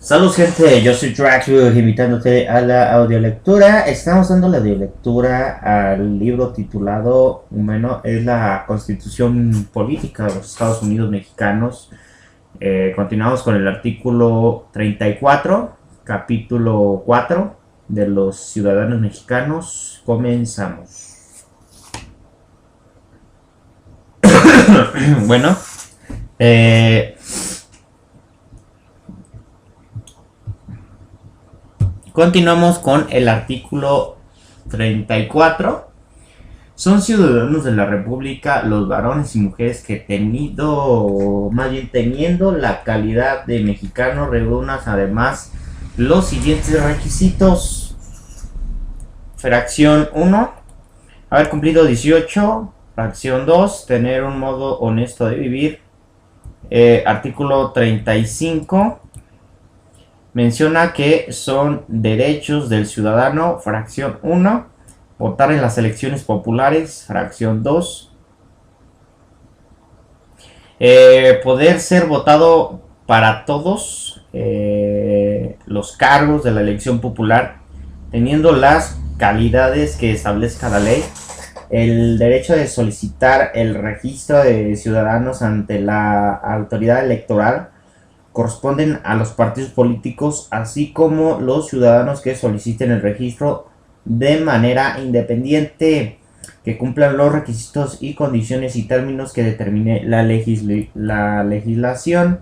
Saludos gente, yo soy Draxwood invitándote a la audiolectura. Estamos dando la audiolectura al libro titulado, bueno, es la Constitución Política de los Estados Unidos Mexicanos. Continuamos con el artículo 34, capítulo 4 de los ciudadanos mexicanos. Comenzamos. Bueno, continuamos con el artículo 34. Son ciudadanos de la República los varones y mujeres que teniendo la calidad de mexicano reúnan además los siguientes requisitos. Fracción 1, haber cumplido 18. Fracción 2, tener un modo honesto de vivir. Artículo 35. Menciona que son derechos del ciudadano. Fracción 1, votar en las elecciones populares. Fracción 2, poder ser votado para todos los cargos de la elección popular, teniendo las calidades que establezca la ley. El derecho de solicitar el registro de ciudadanos ante la autoridad electoral corresponden a los partidos políticos, así como los ciudadanos que soliciten el registro de manera independiente, que cumplan los requisitos y condiciones y términos que determine la legislación.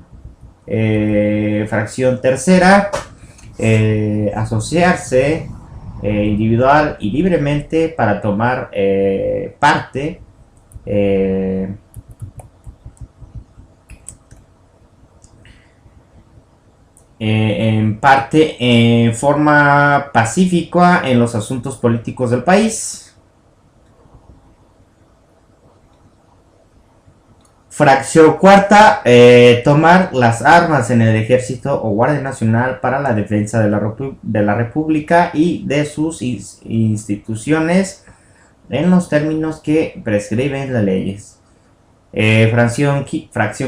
Fracción tercera, asociarse individual y libremente para tomar parte en forma pacífica en los asuntos políticos del país. Fracción cuarta, tomar las armas en el ejército o guardia nacional para la defensa de la república y de sus instituciones en los términos que prescriben las leyes. Fracción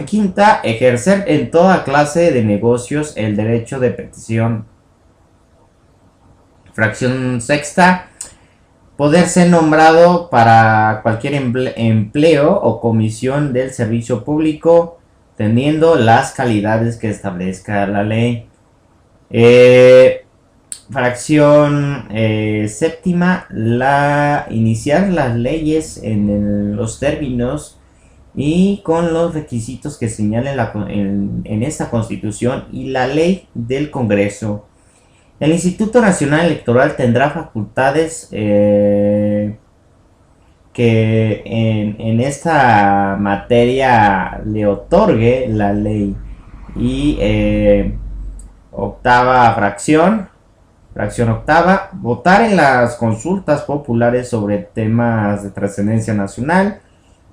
quinta, ejercer en toda clase de negocios el derecho de petición. Fracción sexta, poder ser nombrado para cualquier empleo o comisión del servicio público, teniendo las calidades que establezca la ley. Fracción séptima, iniciar las leyes en los términos y con los requisitos que señalen en esta Constitución y la ley del Congreso. El Instituto Nacional Electoral tendrá facultades que en esta materia le otorgue la ley. Y fracción octava, votar en las consultas populares sobre temas de trascendencia nacional,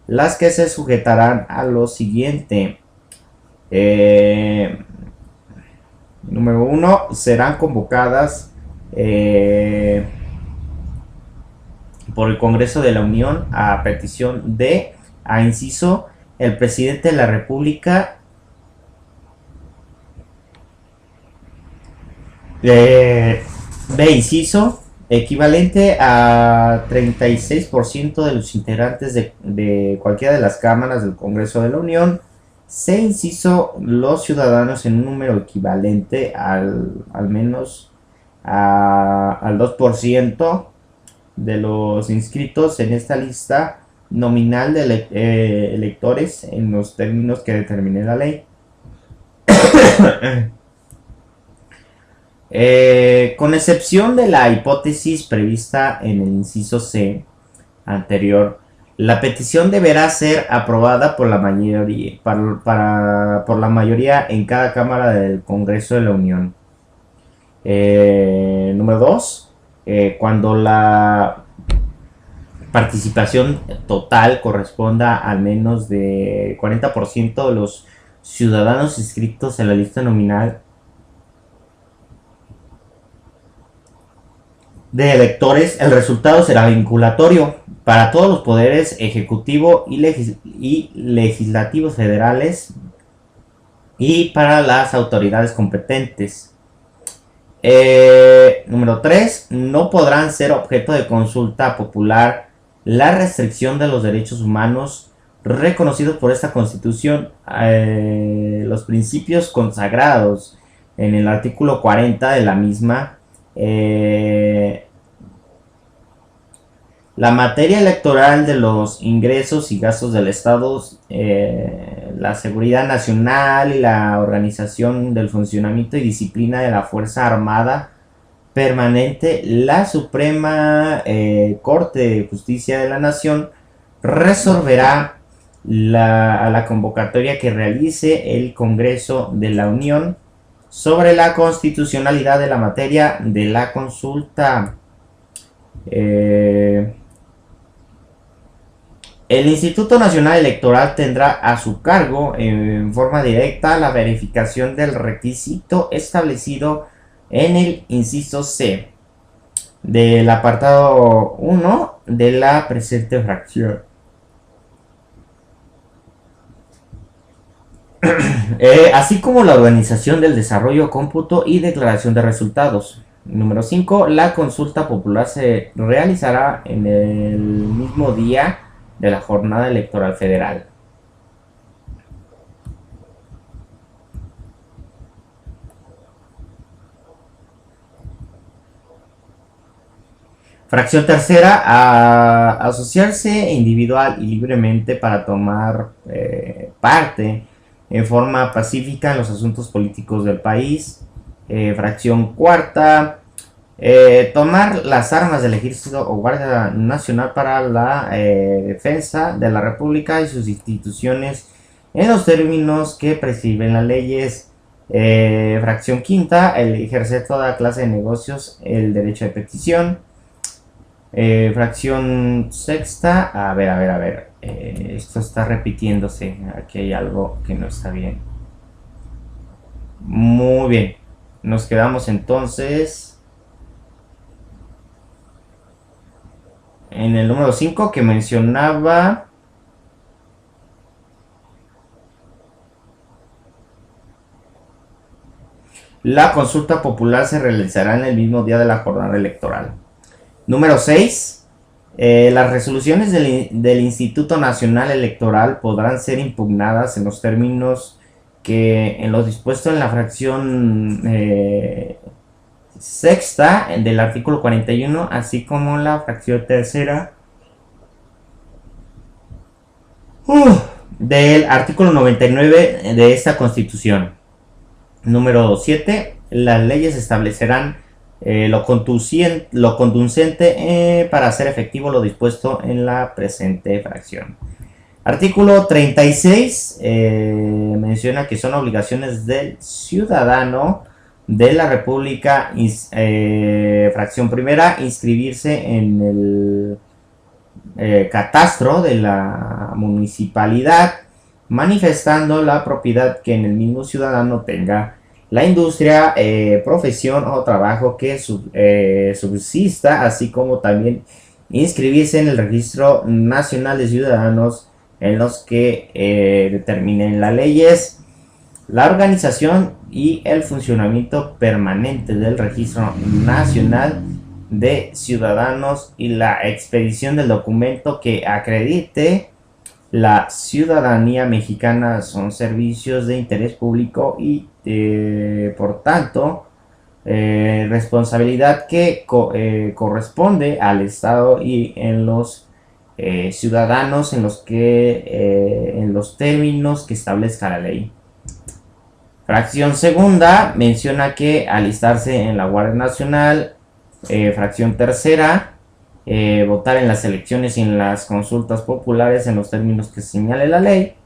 las que se sujetarán a lo siguiente. Número 1, serán convocadas por el Congreso de la Unión a petición de, inciso, el presidente de la República, B, inciso, equivalente a 36% de los integrantes de cualquiera de las cámaras del Congreso de la Unión. C, inciso, los ciudadanos en un número equivalente al menos al 2% de los inscritos en esta lista nominal de electores en los términos que determine la ley. Con excepción de la hipótesis prevista en el inciso C anterior, la petición deberá ser aprobada por la mayoría, por la mayoría en cada cámara del Congreso de la Unión. Número 2. Cuando la participación total corresponda al menos de 40% de los ciudadanos inscritos en la lista nominal de electores, el resultado será vinculatorio para todos los poderes ejecutivo y legislativos federales y para las autoridades competentes. Número 3. No podrán ser objeto de consulta popular la restricción de los derechos humanos reconocidos por esta Constitución, los principios consagrados en el artículo 40 de la misma, la materia electoral de los ingresos y gastos del Estado, la seguridad nacional y la organización del funcionamiento y disciplina de la Fuerza Armada Permanente, la Suprema Corte de Justicia de la Nación resolverá a la convocatoria que realice el Congreso de la Unión sobre la constitucionalidad de la materia de la consulta. El Instituto Nacional Electoral tendrá a su cargo en forma directa la verificación del requisito establecido en el inciso C del apartado 1 de la presente fracción. Así como la organización del desarrollo, cómputo y declaración de resultados. Número 5. La consulta popular se realizará en el mismo día de la jornada electoral federal. Fracción tercera, a asociarse individual y libremente para tomar parte en forma pacífica en los asuntos políticos del país. Fracción cuarta, tomar las armas del Ejército o Guardia Nacional para la defensa de la República y sus instituciones en los términos que prescriben las leyes. Fracción quinta, el ejercer toda clase de negocios, el derecho de petición. Fracción sexta, a ver, esto está repitiéndose, aquí hay algo que no está bien. Muy bien, nos quedamos entonces en el número 5 que mencionaba la consulta popular se realizará en el mismo día de la jornada electoral. Número 6. Las resoluciones del Instituto Nacional Electoral podrán ser impugnadas en los términos que en lo dispuesto en la fracción sexta del artículo 41, así como la fracción tercera del artículo 99 de esta Constitución. Número 7. Las leyes establecerán lo conducente para hacer efectivo lo dispuesto en la presente fracción. Artículo 36 menciona que son obligaciones del ciudadano de la República, fracción primera, inscribirse en el catastro de la municipalidad, manifestando la propiedad que en el mismo ciudadano tenga la industria, profesión o trabajo que subsista, así como también inscribirse en el Registro Nacional de Ciudadanos en los que determinen las leyes, la organización y el funcionamiento permanente del Registro Nacional de Ciudadanos y la expedición del documento que acredite la ciudadanía mexicana. Son servicios de interés público y por tanto responsabilidad que corresponde al Estado y en los ciudadanos en los términos que establezca la ley. Fracción segunda menciona que alistarse en la Guardia Nacional. Fracción tercera, votar en las elecciones y en las consultas populares en los términos que señale la ley.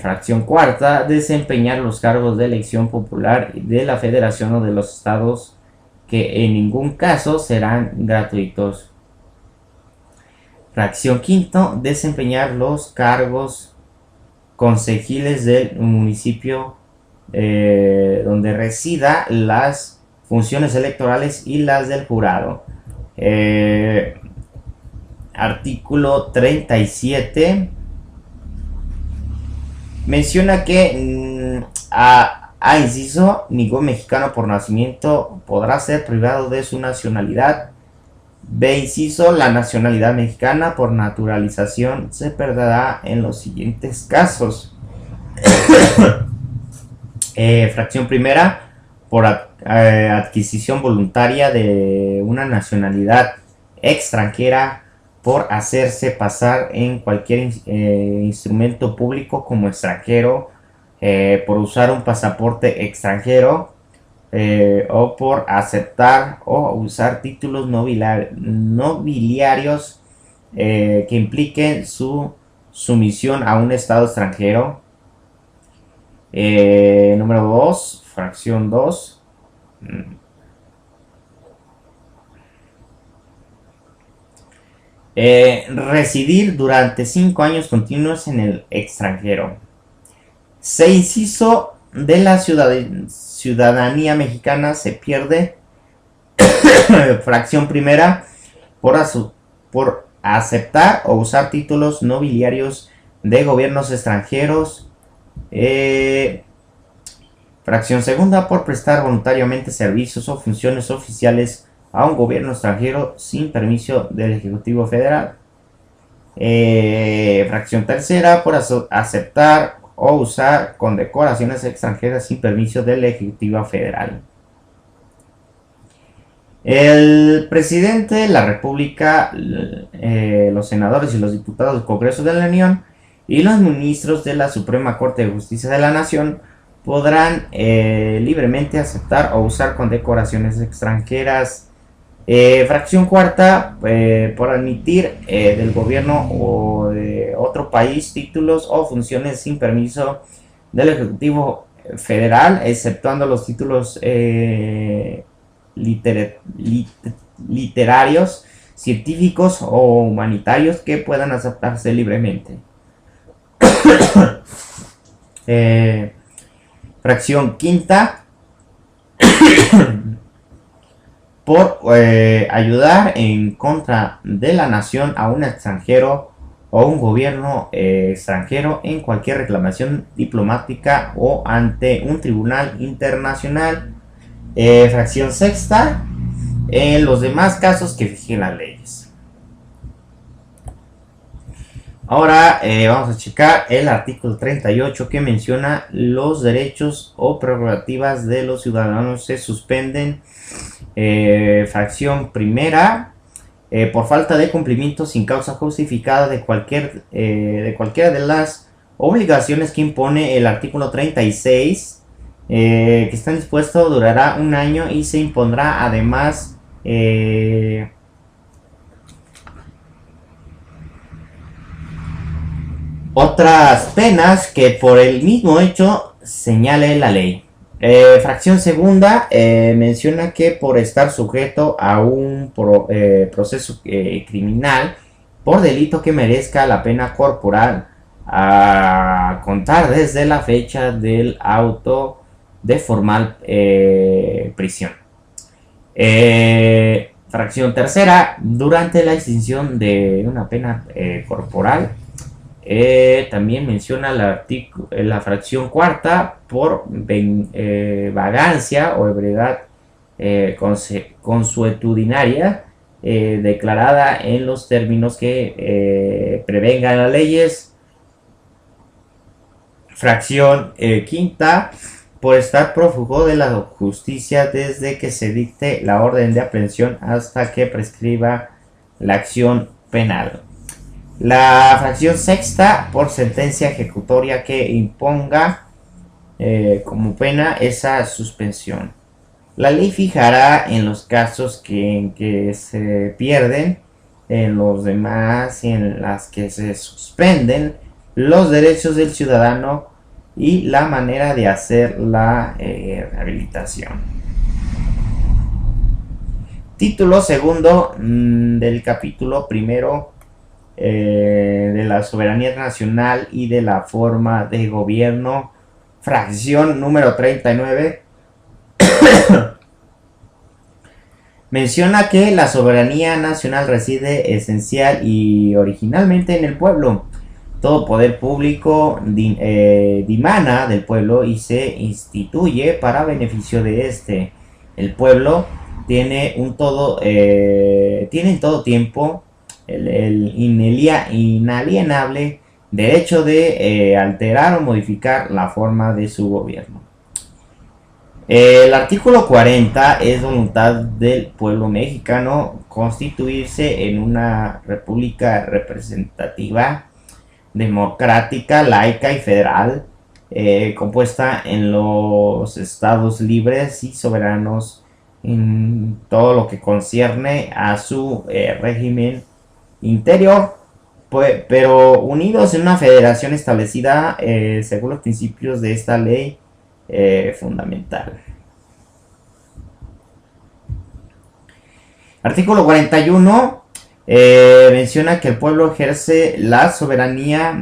Fracción cuarta, desempeñar los cargos de elección popular de la Federación o de los estados, que en ningún caso serán gratuitos. Fracción quinto, desempeñar los cargos concejiles del municipio donde resida, las funciones electorales y las del jurado. Artículo 37 menciona que A. Inciso, ningún mexicano por nacimiento podrá ser privado de su nacionalidad. B. Inciso, la nacionalidad mexicana por naturalización se perderá en los siguientes casos. Fracción primera, por adquisición voluntaria de una nacionalidad extranjera por hacerse pasar en cualquier instrumento público como extranjero, por usar un pasaporte extranjero, o por aceptar o usar títulos nobiliarios que impliquen su sumisión a un estado extranjero. Número 2, fracción 2. Residir durante 5 años continuos en el extranjero. Se inciso de la ciudadanía mexicana se pierde. Fracción primera, por aceptar o usar títulos nobiliarios de gobiernos extranjeros. Fracción segunda, por prestar voluntariamente servicios o funciones oficiales a un gobierno extranjero sin permiso del Ejecutivo Federal. Fracción tercera, por aceptar o usar condecoraciones extranjeras sin permiso del Ejecutivo Federal. El presidente de la República, los senadores y los diputados del Congreso de la Unión y los ministros de la Suprema Corte de Justicia de la Nación podrán libremente aceptar o usar condecoraciones extranjeras. Fracción cuarta, por admitir del gobierno o de otro país títulos o funciones sin permiso del Ejecutivo Federal, exceptuando los títulos literarios, científicos o humanitarios que puedan aceptarse libremente. Fracción quinta, por ayudar en contra de la nación a un extranjero o un gobierno extranjero en cualquier reclamación diplomática o ante un tribunal internacional. Fracción sexta, en los demás casos que fijen las leyes. Ahora vamos a checar el artículo 38 que menciona los derechos o prerrogativas de los ciudadanos se suspenden. Fracción primera, por falta de cumplimiento sin causa justificada de cualquiera de las obligaciones que impone el artículo 36, que están dispuestos, durará 1 año y se impondrá además otras penas que por el mismo hecho señale la ley. Fracción segunda, menciona que por estar sujeto a un proceso criminal por delito que merezca la pena corporal a contar desde la fecha del auto de formal prisión. Fracción tercera, durante la extinción de una pena corporal. También menciona la fracción cuarta por vagancia o ebriedad consuetudinaria declarada en los términos que prevengan las leyes. Fracción quinta, por estar prófugo de la justicia desde que se dicte la orden de aprehensión hasta que prescriba la acción penal. La fracción sexta, por sentencia ejecutoria que imponga como pena esa suspensión. La ley fijará en los casos en que se pierden, en los demás en las que se suspenden los derechos del ciudadano y la manera de hacer la rehabilitación. Título segundo del capítulo primero de la soberanía nacional y de la forma de gobierno. Fracción número 39 menciona que la soberanía nacional reside esencial y originalmente en el pueblo. Todo poder público dimana del pueblo y se instituye para beneficio de este. El pueblo tiene tiene en todo tiempo el inalienable derecho de alterar o modificar la forma de su gobierno. El artículo 40 es voluntad del pueblo mexicano constituirse en una república representativa, democrática, laica y federal, compuesta en los estados libres y soberanos en todo lo que concierne a su régimen interior, pero unidos en una federación establecida según los principios de esta ley fundamental. Artículo 41 menciona que el pueblo ejerce la soberanía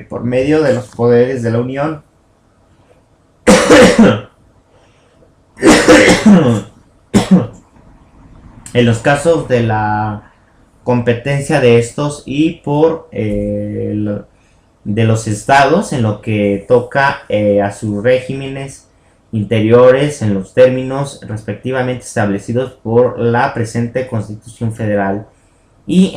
por medio de los poderes de la Unión en los casos de la competencia de estos y por de los estados en lo que toca a sus regímenes interiores en los términos respectivamente establecidos por la presente Constitución Federal y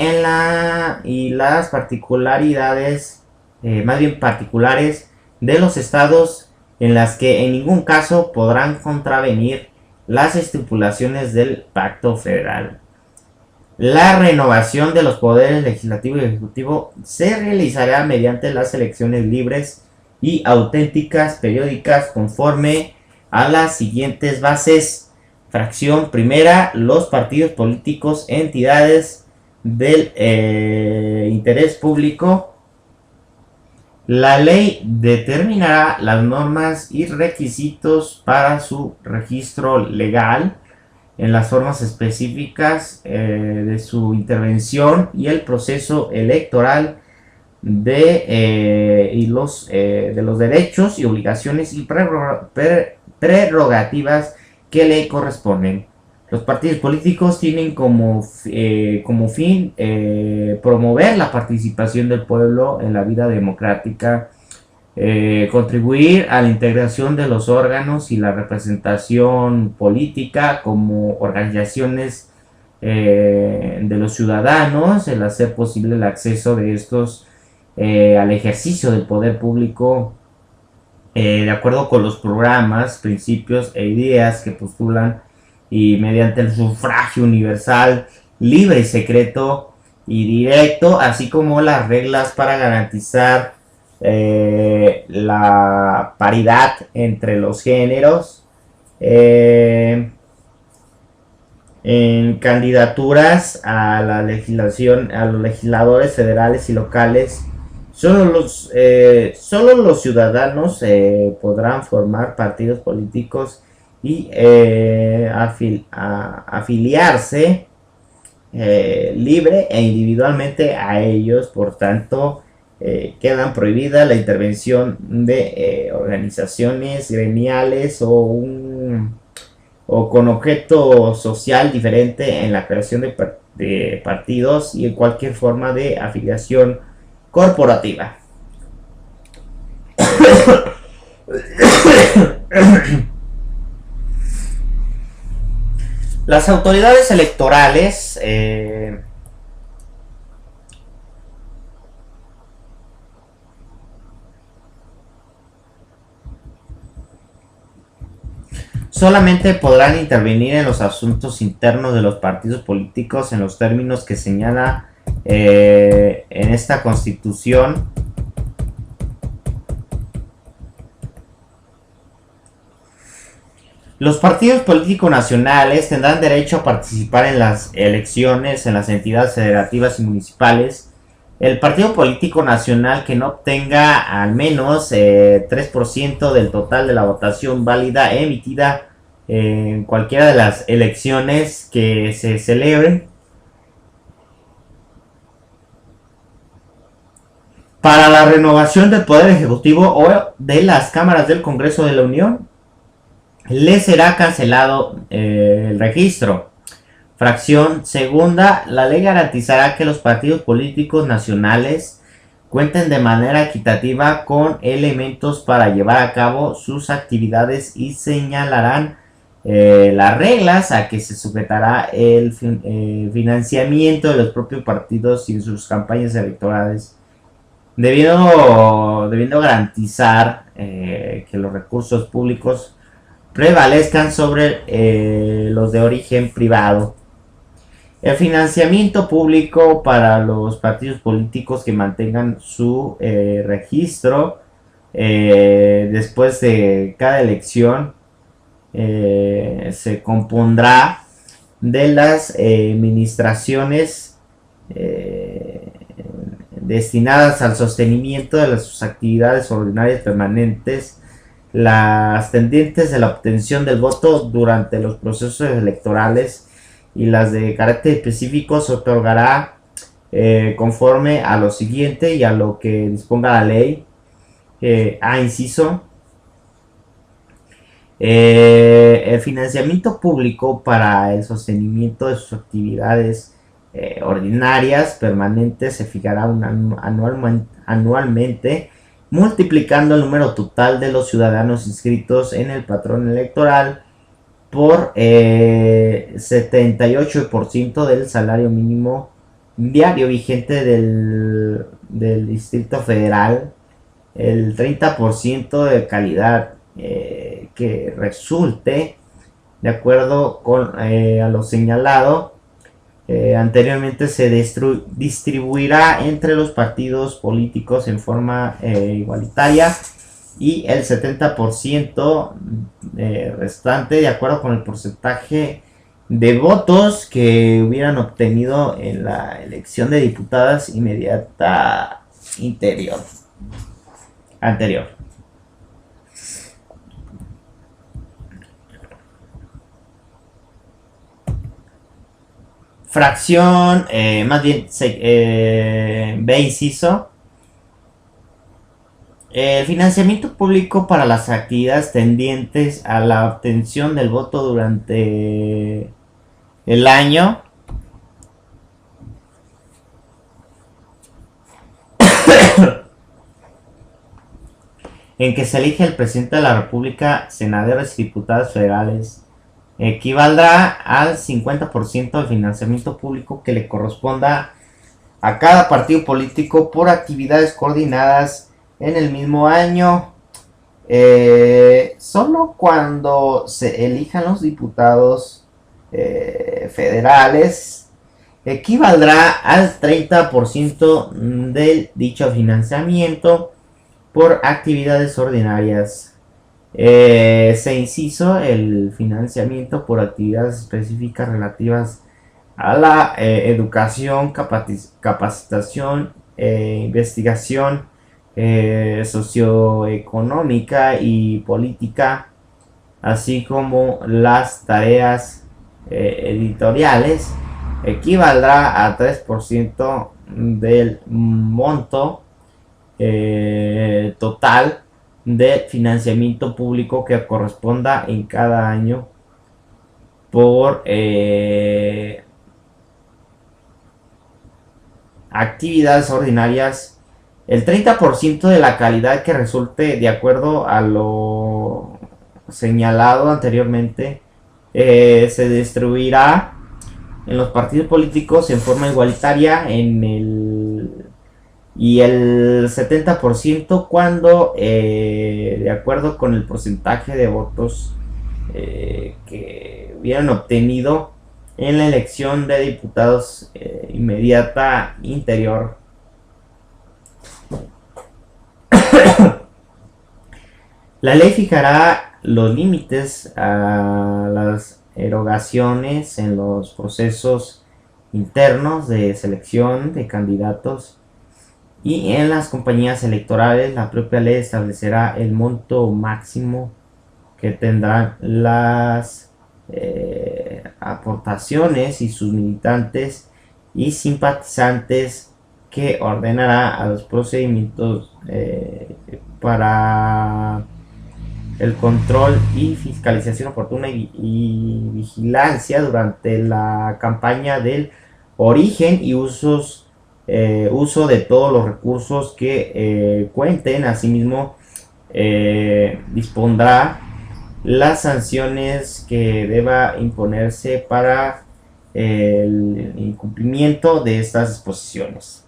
las particularidades más bien particulares de los estados en las que en ningún caso podrán contravenir las estipulaciones del Pacto Federal. La renovación de los poderes legislativo y ejecutivo se realizará mediante las elecciones libres y auténticas periódicas conforme a las siguientes bases. Fracción primera, los partidos políticos, entidades del interés público. La ley determinará las normas y requisitos para su registro legal en las formas específicas de su intervención y el proceso electoral de los derechos y obligaciones y prerrogativas que le corresponden. Los partidos políticos tienen como fin promover la participación del pueblo en la vida democrática, contribuir a la integración de los órganos y la representación política como organizaciones de los ciudadanos, el hacer posible el acceso de estos al ejercicio del poder público de acuerdo con los programas, principios e ideas que postulan y mediante el sufragio universal, libre y secreto y directo, así como las reglas para garantizar la paridad entre los géneros en candidaturas a la legislación, a los legisladores federales y locales. Solo los ciudadanos podrán formar partidos políticos y afiliarse libre e individualmente a ellos. Por tanto, quedan prohibida la intervención de organizaciones gremiales o con objeto social diferente en la creación de partidos y en cualquier forma de afiliación corporativa. Las autoridades electorales solamente podrán intervenir en los asuntos internos de los partidos políticos en los términos que señala en esta Constitución. Los partidos políticos nacionales tendrán derecho a participar en las elecciones en las entidades federativas y municipales. El partido político nacional que no obtenga al menos 3% del total de la votación válida emitida en cualquiera de las elecciones que se celebren para la renovación del Poder Ejecutivo o de las cámaras del Congreso de la Unión, le será cancelado el registro. Fracción segunda, la ley garantizará que los partidos políticos nacionales cuenten de manera equitativa con elementos para llevar a cabo sus actividades y señalarán las reglas a que se sujetará el financiamiento de los propios partidos y sus campañas electorales, debiendo garantizar que los recursos públicos prevalezcan sobre los de origen privado. El financiamiento público para los partidos políticos que mantengan su registro después de cada elección se compondrá de las administraciones destinadas al sostenimiento de sus actividades ordinarias permanentes, las tendientes de la obtención del voto durante los procesos electorales y las de carácter específico se otorgará conforme a lo siguiente y a lo que disponga la ley. Inciso. El financiamiento público para el sostenimiento de sus actividades ordinarias permanentes se fijará anualmente, multiplicando el número total de los ciudadanos inscritos en el padrón electoral por 78% del salario mínimo diario vigente del Distrito Federal, el 30% de calidad que resulte de acuerdo con a lo señalado anteriormente se distribuirá entre los partidos políticos en forma igualitaria, y el 70% restante de acuerdo con el porcentaje de votos que hubieran obtenido en la elección de diputadas inmediata anterior. Fracción, más bien, B inciso. El financiamiento público para las actividades tendientes a la obtención del voto durante el año en que se elige el presidente de la República, senadores y diputados federales, equivaldrá al 50% del financiamiento público que le corresponda a cada partido político por actividades coordinadas en el mismo año. Solo cuando se elijan los diputados federales equivaldrá al 30% del dicho financiamiento por actividades ordinarias. Se inciso el financiamiento por actividades específicas relativas a la educación, capacitación, investigación socioeconómica y política, así como las tareas editoriales, equivaldrá a 3% del monto total de financiamiento público que corresponda en cada año por actividades ordinarias. El 30% de la calidad que resulte de acuerdo a lo señalado anteriormente se distribuirá en los partidos políticos en forma igualitaria y el 70% cuando de acuerdo con el porcentaje de votos que hubieran obtenido en la elección de diputados inmediata anterior. La ley fijará los límites a las erogaciones en los procesos internos de selección de candidatos y en las compañías electorales. La propia ley establecerá el monto máximo que tendrán las aportaciones y sus militantes y simpatizantes, que ordenará a los procedimientos para el control y fiscalización oportuna y vigilancia durante la campaña del origen y usos uso de todos los recursos que cuenten. Asimismo, dispondrá las sanciones que deba imponerse para el incumplimiento de estas disposiciones.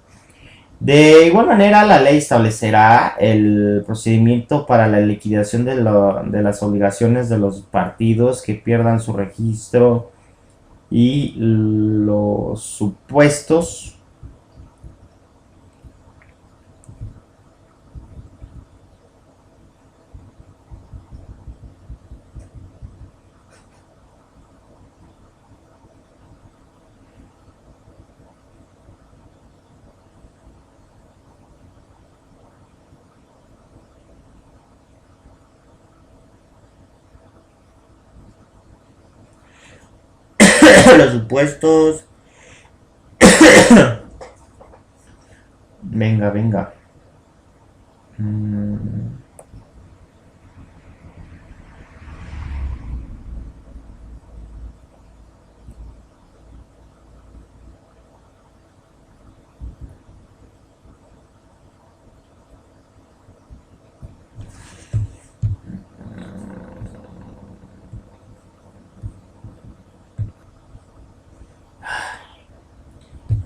De igual manera, la ley establecerá el procedimiento para la liquidación de las obligaciones de los partidos que pierdan su registro y los supuestos los supuestos. Venga, venga.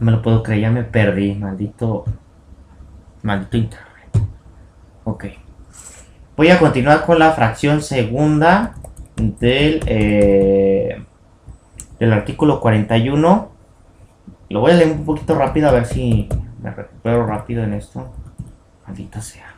No me lo puedo creer, ya me perdí. Maldito internet. Ok. Voy a continuar con la fracción segunda del artículo 41. Lo voy a leer un poquito rápido a ver si me recupero rápido en esto. Maldita sea.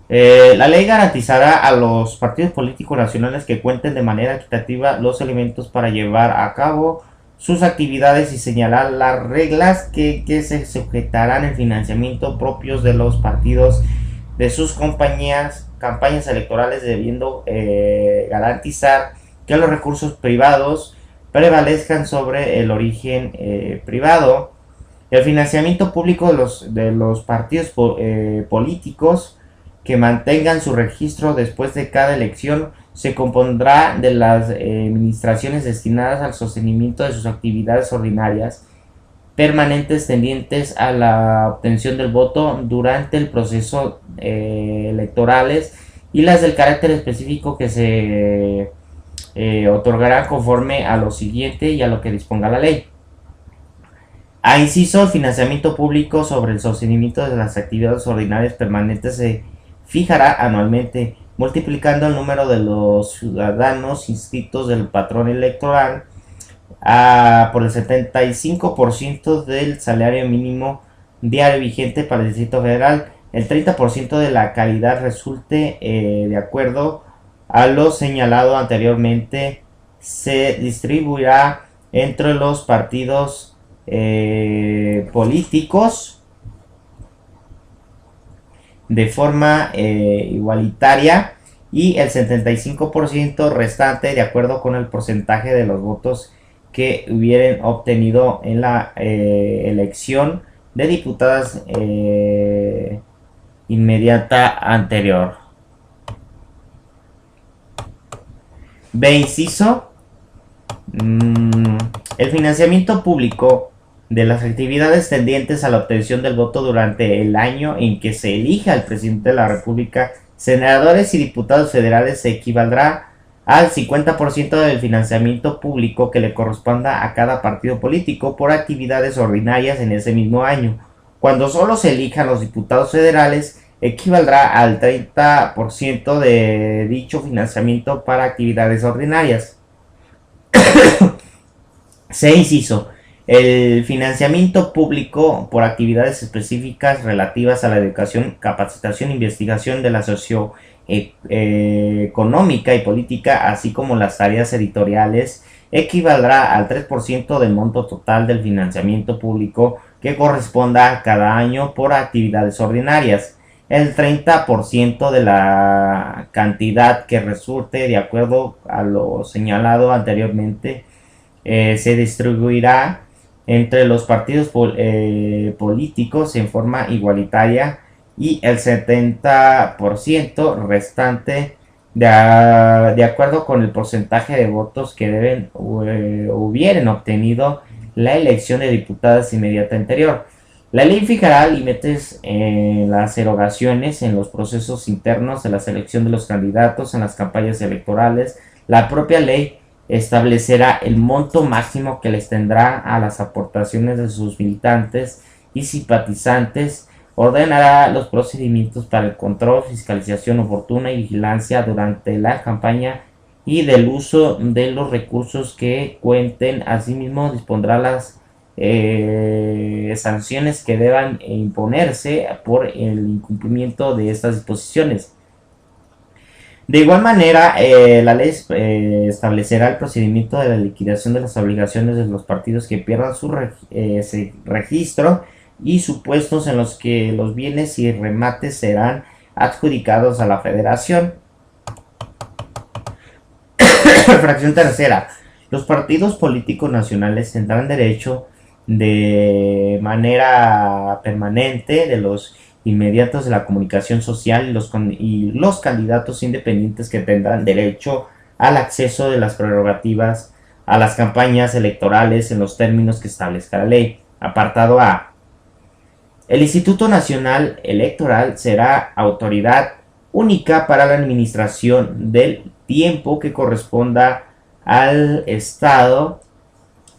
La ley garantizará a los partidos políticos nacionales que cuenten de manera equitativa los elementos para llevar a cabo sus actividades y señalar las reglas que se sujetarán al financiamiento propios de los partidos de sus campañas electorales, debiendo garantizar que los recursos privados prevalezcan sobre el origen privado. El financiamiento público de los partidos políticos que mantengan su registro después de cada elección se compondrá de las administraciones destinadas al sostenimiento de sus actividades ordinarias permanentes tendientes a la obtención del voto durante el proceso electorales, y las del carácter específico que se otorgará conforme a lo siguiente y a lo que disponga la ley. A inciso, el financiamiento público sobre el sostenimiento de las actividades ordinarias permanentes se fijará anualmente, multiplicando el número de los ciudadanos inscritos del padrón electoral por el 75% del salario mínimo diario vigente para el Distrito Federal. El 30% de la calidad resulte de acuerdo a lo señalado anteriormente se distribuirá entre los partidos políticos de forma igualitaria, y el 75% restante de acuerdo con el porcentaje de los votos que hubieran obtenido en la elección de diputadas inmediata anterior. B. Inciso. El financiamiento público de las actividades tendientes a la obtención del voto durante el año en que se elija al presidente de la República, senadores y diputados federales se equivaldrá al 50% del financiamiento público que le corresponda a cada partido político por actividades ordinarias en ese mismo año. Cuando solo se elijan los diputados federales, equivaldrá al 30% de dicho financiamiento para actividades ordinarias. C. Inciso. El financiamiento público por actividades específicas relativas a la educación, capacitación, investigación de la socioeconómica y política, así como las tareas editoriales, equivaldrá al 3% del monto total del financiamiento público que corresponda cada año por actividades ordinarias. El 30% de la cantidad que resulte de acuerdo a lo señalado anteriormente se distribuirá entre los partidos políticos en forma igualitaria, y el 70% restante de acuerdo con el porcentaje de votos que hubieran obtenido la elección de diputados inmediata anterior. La ley fijará límites en las erogaciones en los procesos internos de la selección de los candidatos en las campañas electorales. La propia ley establecerá el monto máximo que les tendrá a las aportaciones de sus militantes y simpatizantes, ordenará los procedimientos para el control, fiscalización oportuna y vigilancia durante la campaña y del uso de los recursos que cuenten. Asimismo, dispondrá las sanciones que deban imponerse por el incumplimiento de estas disposiciones. De igual manera, la ley establecerá el procedimiento de la liquidación de las obligaciones de los partidos que pierdan su registro y supuestos en los que los bienes y remates serán adjudicados a la federación. Fracción tercera. Los partidos políticos nacionales tendrán derecho de manera permanente de los inmediatos de la comunicación social y los candidatos independientes que tendrán derecho al acceso de las prerrogativas a las campañas electorales en los términos que establezca la ley. Apartado A. El Instituto Nacional Electoral será autoridad única para la administración del tiempo que corresponda al Estado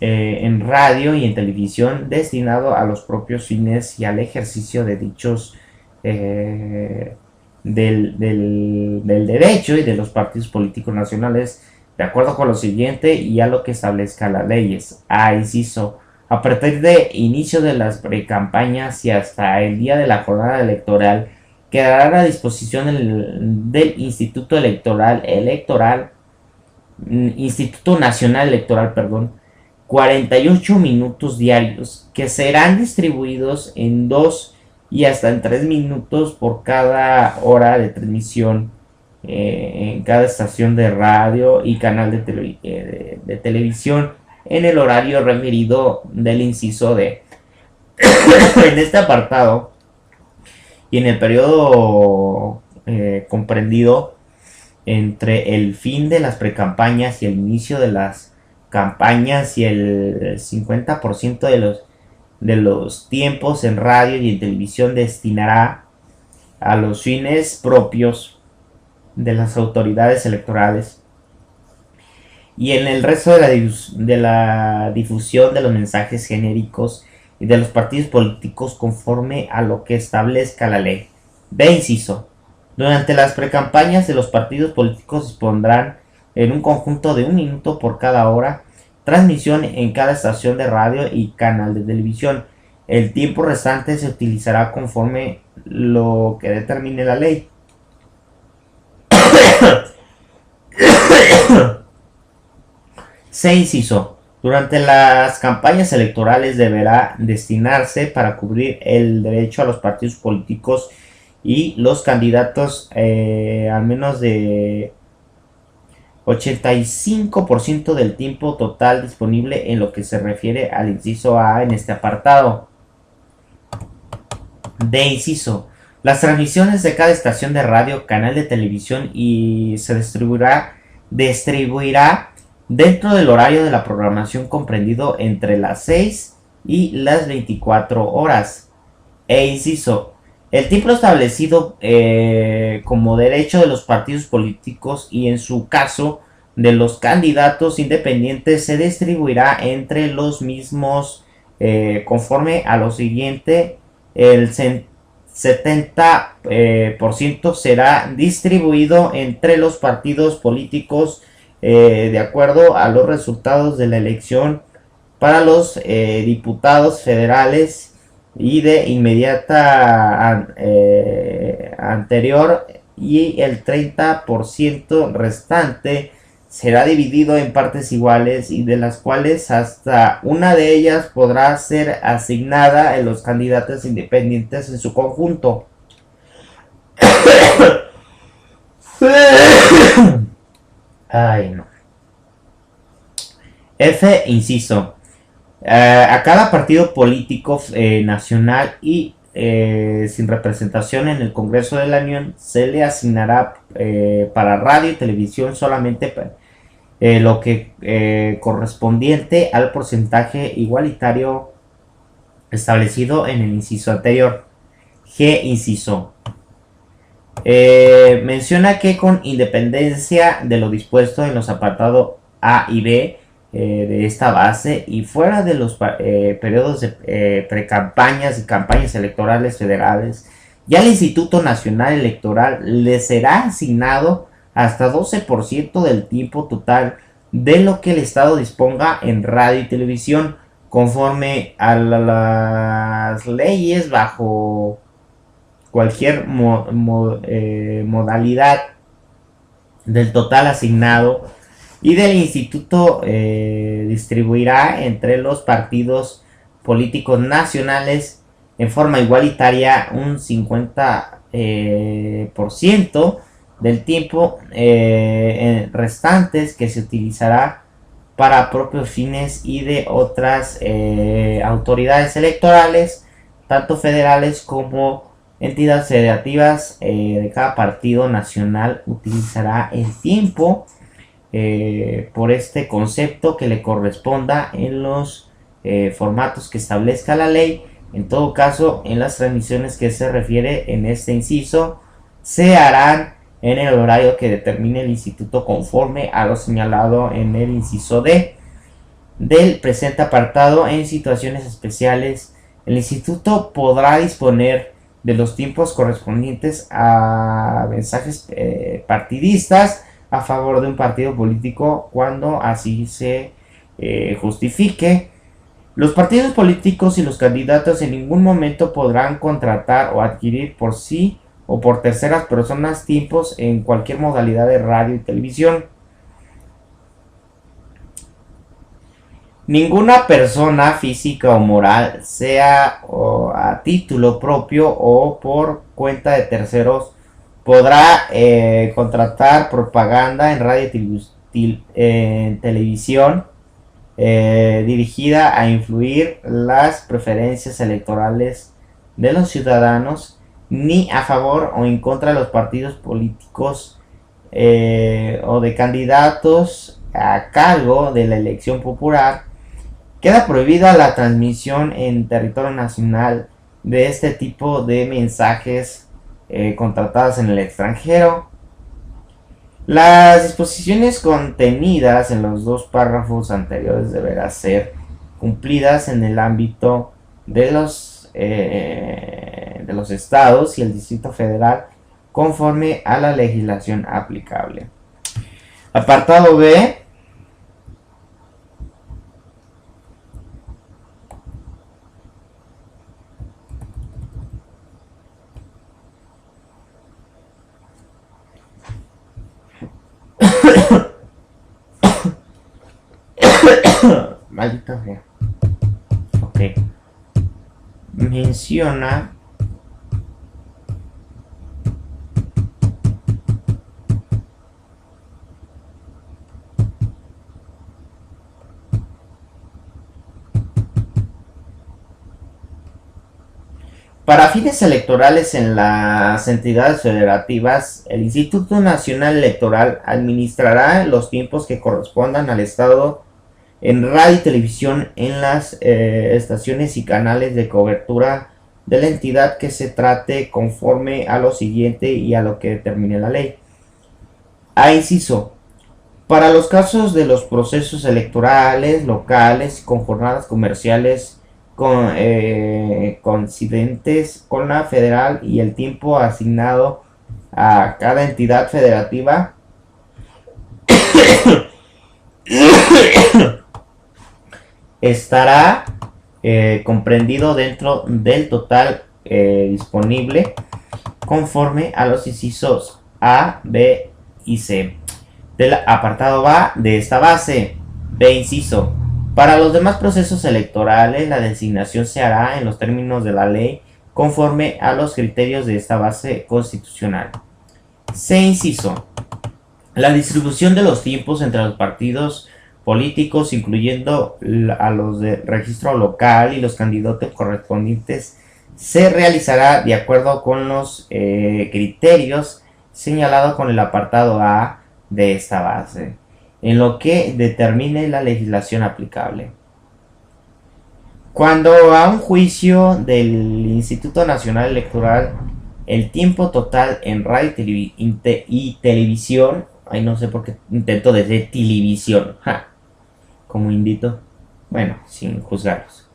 en radio y en televisión destinado a los propios fines y al ejercicio de dichos del derecho y de los partidos políticos nacionales, de acuerdo con lo siguiente y a lo que establezca las leyes. A. Inciso. A partir de inicio de las precampañas y hasta el día de la jornada electoral, quedará a disposición del Instituto Instituto Nacional Electoral, 48 minutos diarios que serán distribuidos en 2 y hasta en 3 minutos por cada hora de transmisión en cada estación de radio y canal de televisión en el horario referido del inciso D. En este apartado y en el periodo comprendido entre el fin de las precampañas y el inicio de las campañas y el 50% de los tiempos en radio y en televisión destinará a los fines propios de las autoridades electorales, y en el resto de la difusión de los mensajes genéricos y de los partidos políticos conforme a lo que establezca la ley. B. Inciso. Durante las precampañas de los partidos políticos dispondrán en un conjunto de 1 minuto por cada hora, transmisión en cada estación de radio y canal de televisión. El tiempo restante se utilizará conforme lo que determine la ley. C. Inciso. Durante las campañas electorales deberá destinarse para cubrir el derecho a los partidos políticos y los candidatos al menos de 85% del tiempo total disponible en lo que se refiere al inciso A en este apartado. D. Inciso. Las transmisiones de cada estación de radio, canal de televisión y se distribuirá dentro del horario de la programación comprendido entre las 6 y las 24 horas. E. Inciso. El tiempo establecido como derecho de los partidos políticos y en su caso de los candidatos independientes se distribuirá entre los mismos conforme a lo siguiente. El 70% será distribuido entre los partidos políticos de acuerdo a los resultados de la elección para los diputados federales y de inmediata anterior, y el 30% restante será dividido en partes iguales y de las cuales hasta una de ellas podrá ser asignada a los candidatos independientes en su conjunto. Ay, no. F. Inciso. A cada partido político nacional y sin representación en el Congreso de la Unión se le asignará para radio y televisión solamente lo que correspondiente al porcentaje igualitario establecido en el inciso anterior. G inciso. Menciona que con independencia de lo dispuesto en los apartados A y B de esta base y fuera de los periodos de precampañas y campañas electorales federales, ya el Instituto Nacional Electoral le será asignado hasta 12% del tiempo total de lo que el Estado disponga en radio y televisión, conforme a las leyes bajo cualquier modalidad del total asignado, y del instituto distribuirá entre los partidos políticos nacionales en forma igualitaria un 50% del tiempo restantes, que se utilizará para propios fines y de otras autoridades electorales, tanto federales como entidades federativas de cada partido nacional. Utilizará el tiempo por este concepto que le corresponda en los formatos que establezca la ley. En todo caso, en las transmisiones que se refiere en este inciso, se harán en el horario que determine el instituto, conforme a lo señalado en el inciso D del presente apartado. En situaciones especiales, el instituto podrá disponer de los tiempos correspondientes a mensajes partidistas a favor de un partido político, cuando así se justifique. Los partidos políticos y los candidatos en ningún momento podrán contratar o adquirir por sí o por terceras personas tiempos en cualquier modalidad de radio y televisión. Ninguna persona física o moral, sea a título propio o por cuenta de terceros, podrá contratar propaganda en radio y televisión dirigida a influir las preferencias electorales de los ciudadanos, ni a favor o en contra de los partidos políticos o de candidatos a cargo de la elección popular. Queda prohibida la transmisión en territorio nacional de este tipo de mensajes contratados en el extranjero. Las disposiciones contenidas en los dos párrafos anteriores deberán ser cumplidas en el ámbito de los estados y el Distrito Federal, conforme a la legislación aplicable. Apartado B. Maldita sea. Ok. Menciona para fines electorales en las entidades federativas, el Instituto Nacional Electoral administrará los tiempos que correspondan al Estado en radio y televisión en las estaciones y canales de cobertura de la entidad que se trate, conforme a lo siguiente y a lo que determine la ley. A inciso. Para los casos de los procesos electorales locales con jornadas comerciales coincidentes con la federal y el tiempo asignado a cada entidad federativa estará comprendido dentro del total disponible, conforme a los incisos A, B y C del apartado A de esta base. B inciso. Para los demás procesos electorales, la designación se hará en los términos de la ley, conforme a los criterios de esta base constitucional. C inciso. La distribución de los tiempos entre los partidos políticos, incluyendo a los de registro local y los candidatos correspondientes, se realizará de acuerdo con los criterios señalados con el apartado A de esta base, en lo que determine la legislación aplicable. Cuando a un juicio del Instituto Nacional Electoral, el tiempo total en radio y televisión, ay, no sé por qué intento decir televisión, como invito, bueno, sin juzgarlos.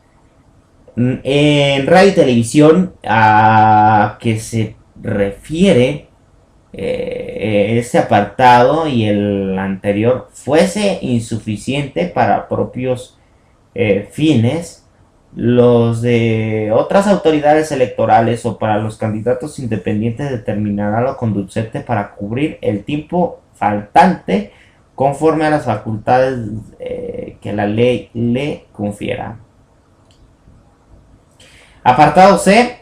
En radio y televisión, a que se refiere este apartado y el anterior fuese insuficiente para propios fines, los de otras autoridades electorales o para los candidatos independientes determinará lo conducente para cubrir el tiempo faltante conforme a las facultades que la ley le confiera. Apartado C.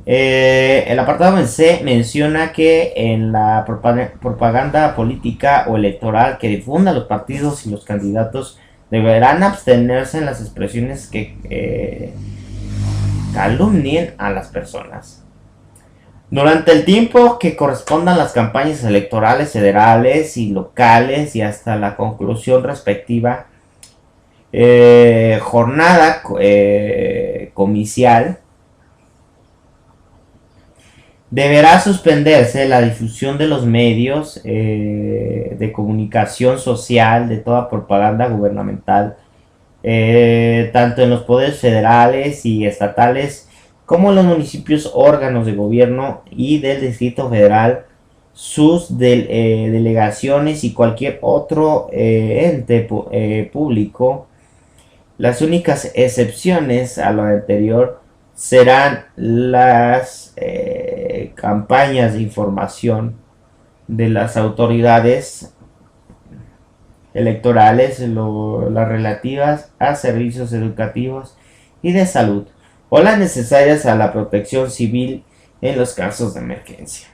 El apartado en C menciona que en la propaganda política o electoral que difunda los partidos y los candidatos deberán abstenerse en las expresiones que calumnien a las personas. Durante el tiempo que correspondan las campañas electorales federales y locales y hasta la conclusión respectiva jornada comicial, deberá suspenderse la difusión de los medios de comunicación social de toda propaganda gubernamental, tanto en los poderes federales y estatales como en los municipios, órganos de gobierno y del Distrito Federal, sus delegaciones y cualquier otro ente público. Las únicas excepciones a lo anterior serán las campañas de información de las autoridades electorales, las relativas a servicios educativos y de salud, o las necesarias a la protección civil en los casos de emergencia.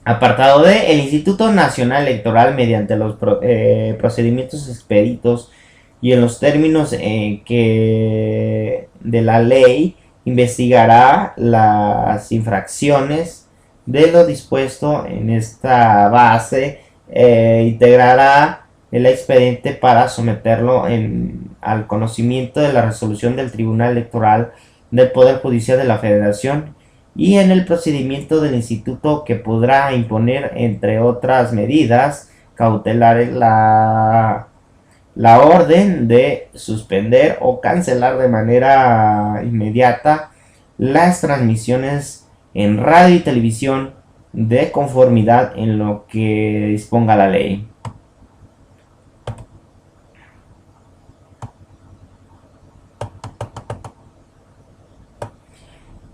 Apartado D. El Instituto Nacional Electoral, mediante los procedimientos expeditos y en los términos que de la ley, investigará las infracciones de lo dispuesto en esta base, integrará el expediente para someterlo al conocimiento de la resolución del Tribunal Electoral del Poder Judicial de la Federación y en el procedimiento del instituto, que podrá imponer, entre otras medidas cautelares, la orden de suspender o cancelar de manera inmediata las transmisiones en radio y televisión de conformidad en lo que disponga la ley.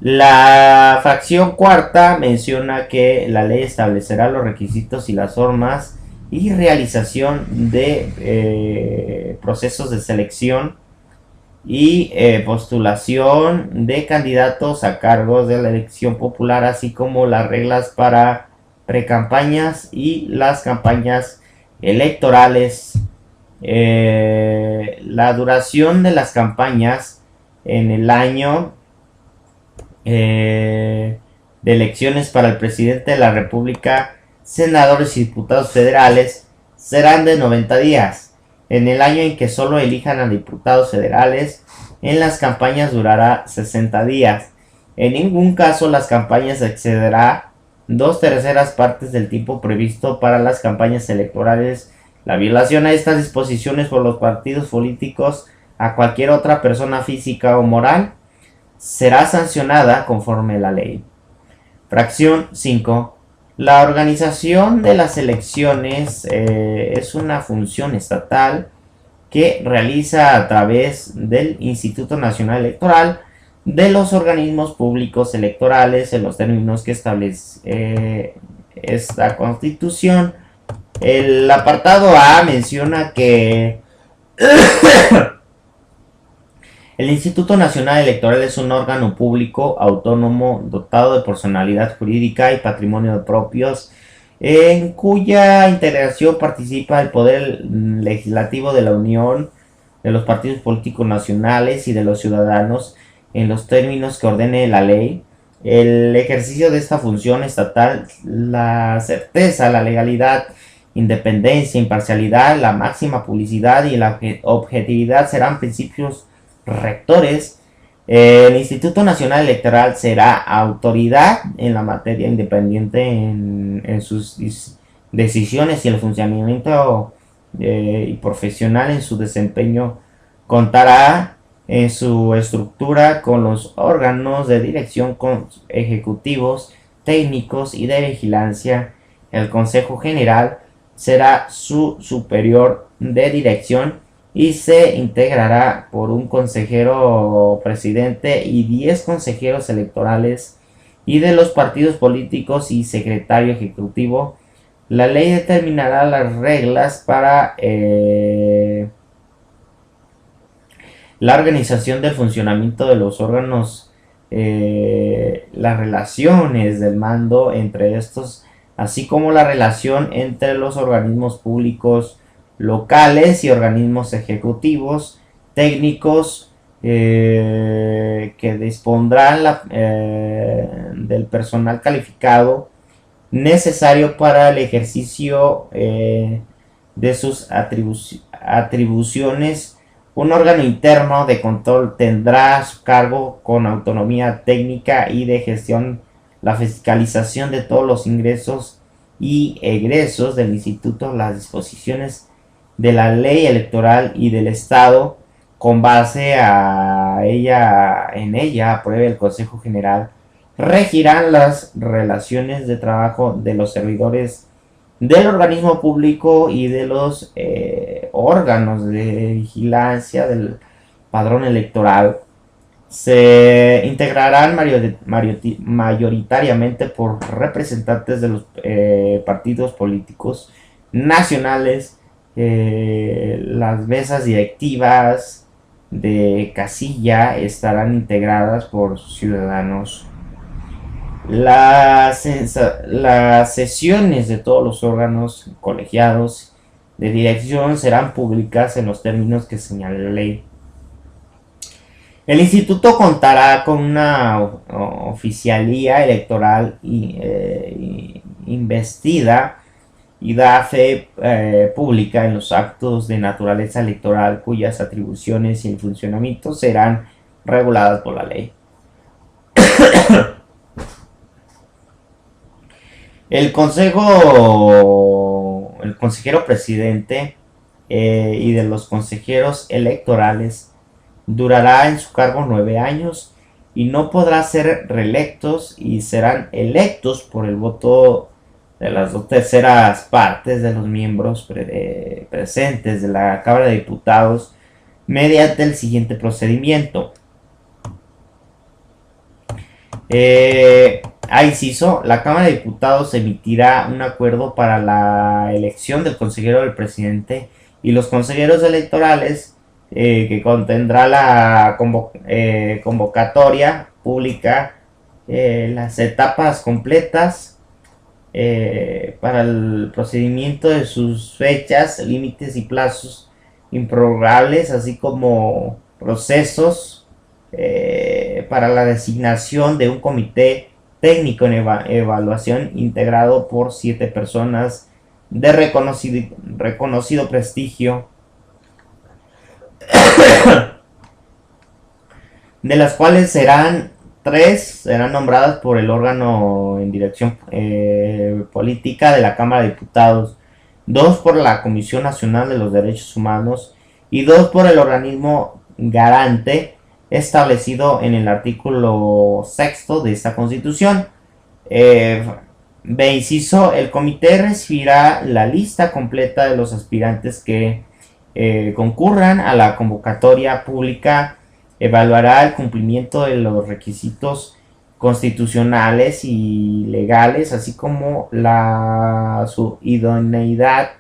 La fracción cuarta menciona que la ley establecerá los requisitos y las formas y realización de procesos de selección y postulación de candidatos a cargos de la elección popular, así como las reglas para precampañas y las campañas electorales. La duración de las campañas en el año de elecciones para el presidente de la República, senadores y diputados federales serán de 90 días. En el año en que solo elijan a diputados federales, en las campañas durará 60 días. En ningún caso las campañas excederá 2/3 partes del tiempo previsto para las campañas electorales. La violación a estas disposiciones por los partidos políticos, a cualquier otra persona física o moral, será sancionada conforme a la ley. Fracción 5. La organización de las elecciones es una función estatal que realiza a través del Instituto Nacional Electoral, de los organismos públicos electorales, en los términos que establece esta Constitución. El apartado A menciona que el Instituto Nacional Electoral es un órgano público autónomo dotado de personalidad jurídica y patrimonio propios, en cuya integración participa el Poder Legislativo de la Unión, de los partidos políticos nacionales y de los ciudadanos, en los términos que ordene la ley. El ejercicio de esta función estatal, la certeza, la legalidad, independencia, imparcialidad, la máxima publicidad y la objetividad serán principios rectores. El Instituto Nacional Electoral será autoridad en la materia, independiente en sus decisiones y el funcionamiento y profesional en su desempeño. Contará en su estructura con los órganos de dirección ejecutivos, técnicos y de vigilancia. El Consejo General será su superior de dirección y se integrará por un consejero presidente y 10 consejeros electorales y de los partidos políticos y secretario ejecutivo. La ley determinará las reglas para la organización del funcionamiento de los órganos, las relaciones del mando entre estos, así como la relación entre los organismos públicos locales y organismos ejecutivos, técnicos, que dispondrán del personal calificado necesario para el ejercicio de sus atribuciones. Un órgano interno de control tendrá a su cargo, con autonomía técnica y de gestión, la fiscalización de todos los ingresos y egresos del instituto. Las disposiciones de la ley electoral y del Estado, con base a ella, en ella apruebe el Consejo General, regirán las relaciones de trabajo de los servidores del organismo público y de los órganos de vigilancia del padrón electoral. Se integrarán mayoritariamente por representantes de los partidos políticos nacionales. Las mesas directivas de casilla estarán integradas por ciudadanos. Las sesiones de todos los órganos colegiados de dirección serán públicas en los términos que señale la ley. El instituto contará con una oficialía electoral investida y da fe pública en los actos de naturaleza electoral, cuyas atribuciones y el funcionamiento serán reguladas por la ley. El consejero presidente y de los consejeros electorales durará en su cargo 9 años y no podrá ser reelectos, y serán electos por el voto de las 2/3 partes de los miembros presentes de la Cámara de Diputados mediante el siguiente procedimiento. Inciso: la Cámara de Diputados emitirá un acuerdo para la elección del consejero del presidente y los consejeros electorales, que contendrá la convocatoria pública, las etapas completas para el procedimiento de sus fechas, límites y plazos improrrogables, así como procesos para la designación de un comité técnico en evaluación integrado por 7 personas de reconocido prestigio, de las cuales 3 serán nombradas por el órgano en dirección política de la Cámara de Diputados, 2 por la Comisión Nacional de los Derechos Humanos y 2 por el organismo garante establecido en el artículo 6 de esta Constitución. B. Inciso: el comité recibirá la lista completa de los aspirantes que concurran a la convocatoria pública, evaluará el cumplimiento de los requisitos constitucionales y legales, así como su idoneidad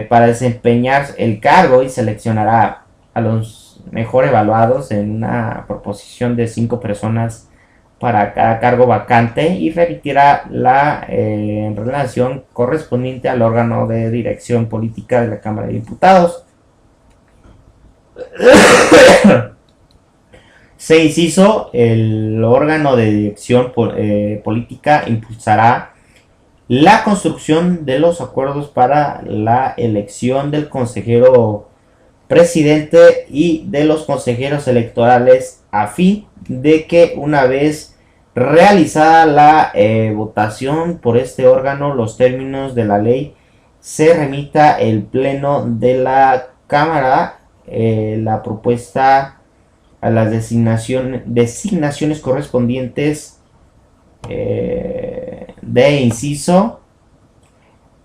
para desempeñar el cargo, y seleccionará a los mejor evaluados en una proposición de 5 personas para cada cargo vacante, y remitirá la relación correspondiente al órgano de dirección política de la Cámara de Diputados. Se inciso: el órgano de dirección política impulsará la construcción de los acuerdos para la elección del consejero presidente y de los consejeros electorales, a fin de que una vez realizada la votación por este órgano, los términos de la ley, se remita el pleno de la Cámara la propuesta a las designaciones correspondientes de inciso.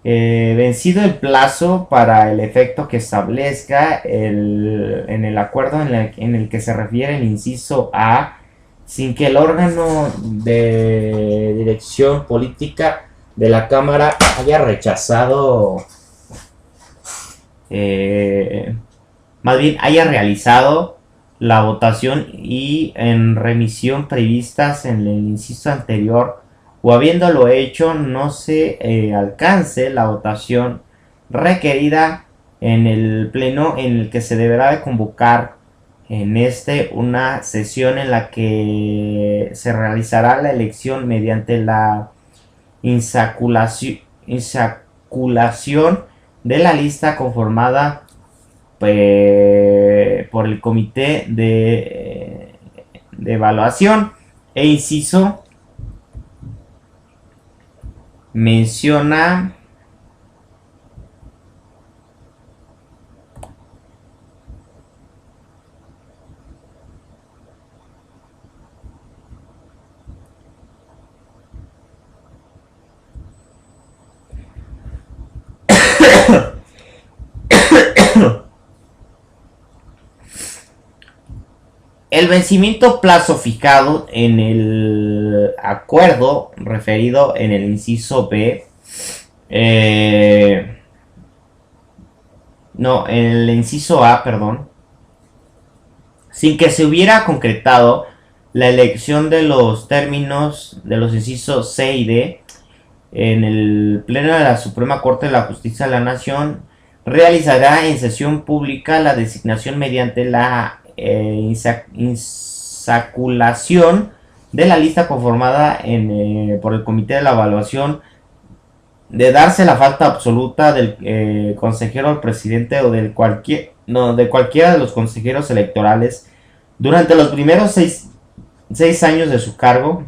Vencido el plazo para el efecto que establezca en el acuerdo en el que se refiere el inciso A, sin que el órgano de dirección política de la Cámara haya rechazado, más bien haya realizado la votación y en remisión previstas en el inciso anterior, o habiéndolo hecho no se alcance la votación requerida en el pleno en el que se deberá de convocar en una sesión en la que se realizará la elección mediante la insaculación de la lista conformada por el comité de evaluación. E inciso menciona el vencimiento plazo fijado en el acuerdo referido en el inciso B. No, en el inciso A, perdón. Sin que se hubiera concretado la elección de los términos de los incisos C y D, en el Pleno de la Suprema Corte de la Justicia de la Nación realizará en sesión pública la designación mediante la insaculación de la lista conformada por el Comité de la Evaluación, de darse la falta absoluta del consejero al presidente o de cualquiera de los consejeros electorales durante los primeros seis años de su cargo.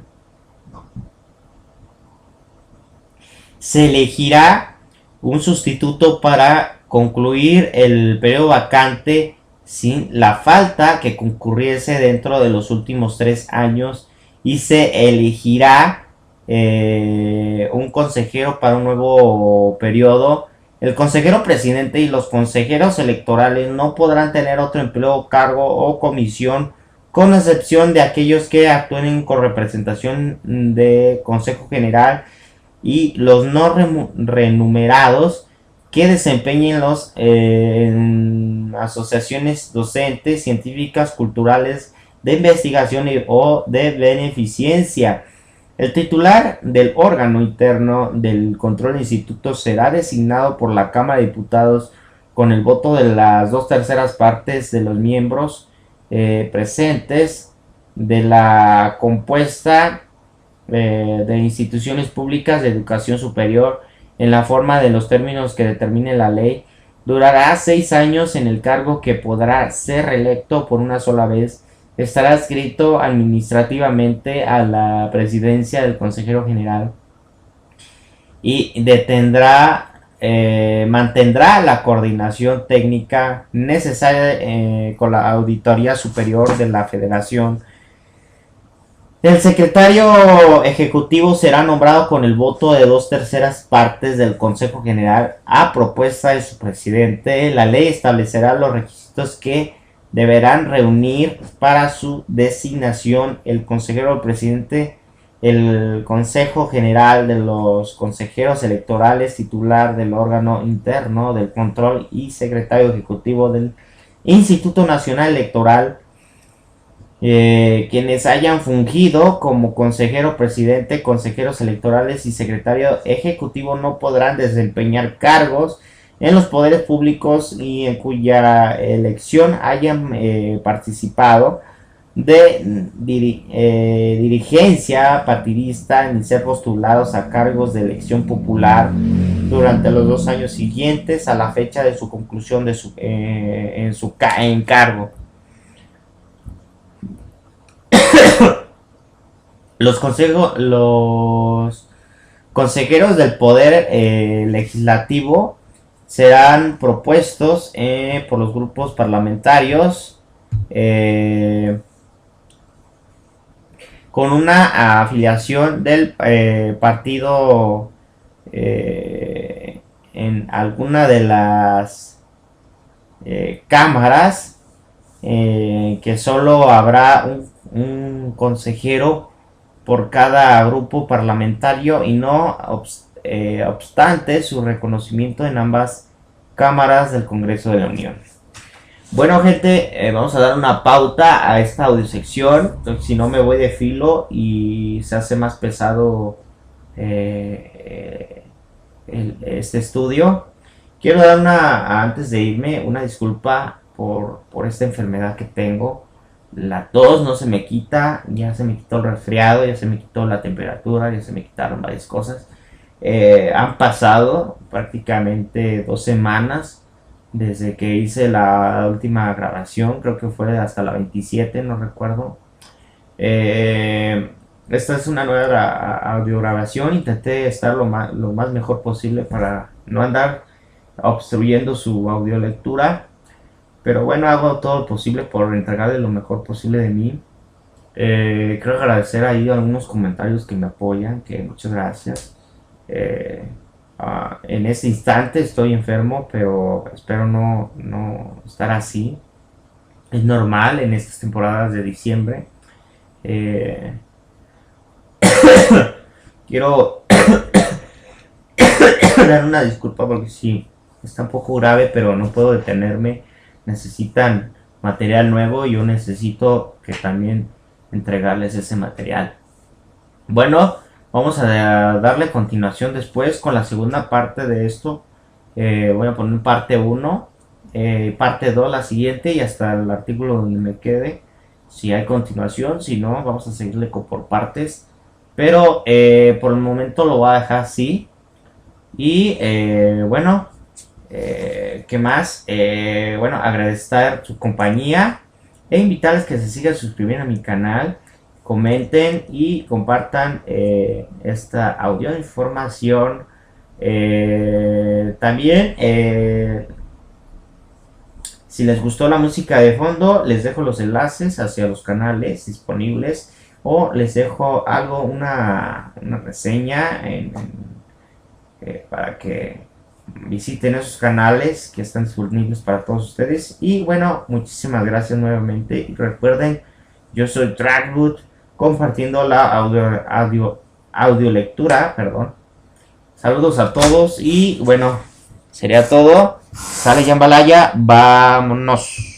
Se elegirá un sustituto para concluir el periodo vacante sin la falta que concurriese dentro de los últimos 3 años, y se elegirá un consejero para un nuevo periodo. El consejero presidente y los consejeros electorales no podrán tener otro empleo, cargo o comisión, con excepción de aquellos que actúen con representación de Consejo General, y los no remunerados que desempeñen en asociaciones docentes, científicas, culturales, de investigación o de beneficencia. El titular del órgano interno del control del instituto será designado por la Cámara de Diputados con el voto de las 2/3 partes de los miembros presentes de la compuesta de instituciones públicas de educación superior, en la forma de los términos que determine la ley. Durará 6 años en el cargo, que podrá ser reelecto por una sola vez. Estará adscrito administrativamente a la presidencia del consejero general y mantendrá la coordinación técnica necesaria con la Auditoría Superior de la Federación. El secretario ejecutivo será nombrado con el voto de 2/3 partes del Consejo General a propuesta de su presidente. La ley establecerá los requisitos que deberán reunir para su designación el consejero presidente, el Consejo General de los consejeros electorales, titular del órgano interno del control y secretario ejecutivo del Instituto Nacional Electoral. Quienes hayan fungido como consejero presidente, consejeros electorales y secretario ejecutivo no podrán desempeñar cargos en los poderes públicos y en cuya elección hayan participado de dirigencia partidista, ni ser postulados a cargos de elección popular durante los 2 años siguientes a la fecha de su conclusión de en su encargo. Los consejeros del Poder Legislativo serán propuestos por los grupos parlamentarios con una afiliación del partido en alguna de las cámaras, que solo habrá un consejero por cada grupo parlamentario y no obstante su reconocimiento en ambas cámaras del Congreso de la Unión. Bueno, gente, vamos a dar una pauta a esta audiosección, si no me voy de filo y se hace más pesado este estudio. Quiero dar antes de irme, una disculpa por esta enfermedad que tengo. La tos no se me quita, ya se me quitó el resfriado, ya se me quitó la temperatura, ya se me quitaron varias cosas. Han pasado prácticamente 2 semanas desde que hice la última grabación, creo que fue hasta la 27, no recuerdo. Esta es una nueva audiograbación, intenté estar lo más mejor posible para no andar obstruyendo su audiolectura. Pero bueno, hago todo lo posible por entregarle lo mejor posible de mí. Quiero agradecer ahí algunos comentarios que me apoyan, que muchas gracias. En este instante estoy enfermo, pero espero no estar así. Es normal en estas temporadas de diciembre. Quiero dar una disculpa porque sí, está un poco grave, pero no puedo detenerme. Necesitan material nuevo y yo necesito que también entregarles ese material. Bueno, vamos a darle continuación después con la segunda parte de esto. Voy a poner parte 1, parte 2 la siguiente y hasta el artículo donde me quede. Si hay continuación, si no, vamos a seguirle por partes. Pero por el momento lo voy a dejar así. Y bueno, ¿qué más? Bueno, agradecer su compañía e invitarles que se sigan suscribiendo a mi canal, comenten y compartan esta audio información. También, si les gustó la música de fondo, les dejo los enlaces hacia los canales disponibles o les dejo una reseña para que visiten esos canales que están disponibles para todos ustedes. Y bueno, muchísimas gracias nuevamente. Y recuerden, yo soy Trackwood, compartiendo la audiolectura, perdón. Saludos a todos y bueno, sería todo. Sale Jambalaya, vámonos.